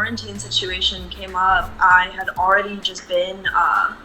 quarantine situation came up, I had already just been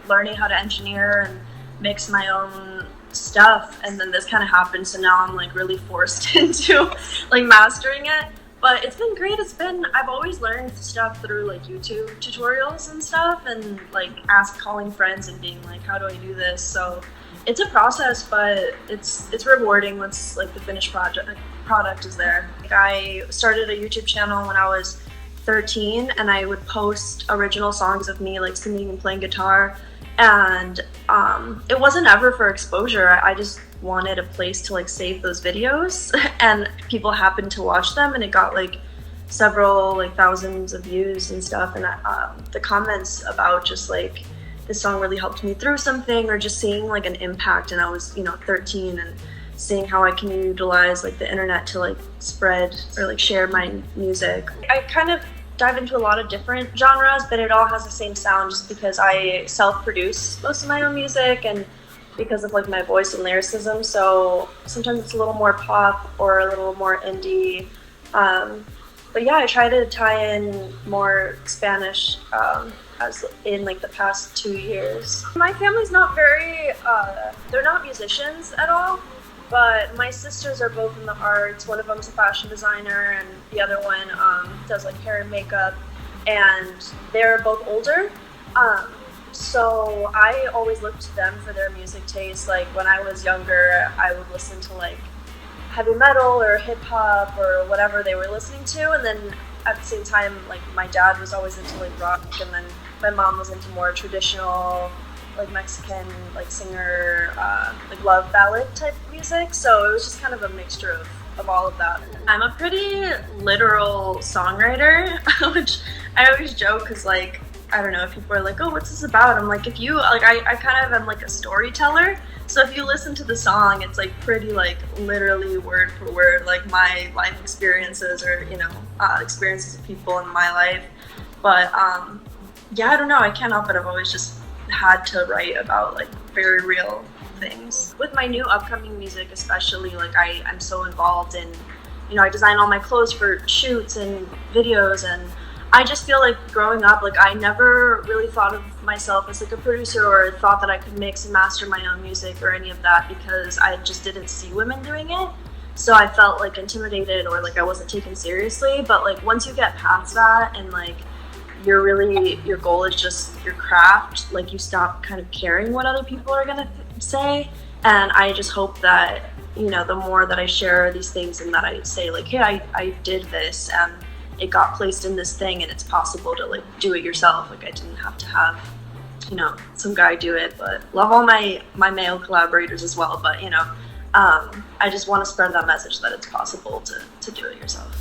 learning how to engineer and mix my own stuff, and then this kind of happened, so now I'm like really forced into like mastering it. But it's been great. I've always learned stuff through like YouTube tutorials and stuff, and like calling friends and being like, how do I do this? So it's a process, but it's rewarding once like the finished product is there. Like, I started a YouTube channel when I was 13, and I would post original songs of me like singing and playing guitar, and it wasn't ever for exposure. I just wanted a place to like save those videos, and people happened to watch them, and it got like several like thousands of views and stuff, and the comments about just like this song really helped me through something, or just seeing like an impact, and I was 13, and seeing how I can utilize like the internet to like spread or like share my music. I kind of dive into a lot of different genres, but it all has the same sound just because I self-produce most of my own music, and because of like my voice and lyricism, so sometimes it's a little more pop or a little more indie. But yeah, I try to tie in more Spanish as in like the past 2 years. My family's not very, they're not musicians at all, but my sisters are both in the arts. One of them's a fashion designer, and the other one does like hair and makeup, and they're both older. So I always looked to them for their music taste. Like when I was younger, I would listen to like heavy metal or hip hop or whatever they were listening to, and then at the same time, like my dad was always into like rock, and then my mom was into more traditional like Mexican like singer like love ballad type music. So it was just kind of a mixture of all of that. I'm a pretty literal songwriter, which I always joke because like I don't know, if people are like, oh, what's this about? I'm like, if you, like, I kind of am like a storyteller. So if you listen to the song, it's like pretty like literally word for word, like my life experiences or, experiences of people in my life. But yeah, I don't know, I can't help it. I've always just had to write about like very real things. With my new upcoming music especially, like I'm so involved in, I design all my clothes for shoots and videos, and I just feel like growing up, like I never really thought of myself as like a producer or thought that I could mix and master my own music or any of that, because I just didn't see women doing it. So I felt like intimidated or like I wasn't taken seriously. But like once you get past that and like your goal is just your craft, like you stop kind of caring what other people are gonna say. And I just hope that, the more that I share these things and that I say like, hey, I did this and it got placed in this thing, and it's possible to like do it yourself. Like I didn't have to have, some guy do it, but love all my male collaborators as well. But, I just want to spread that message that it's possible to do it yourself.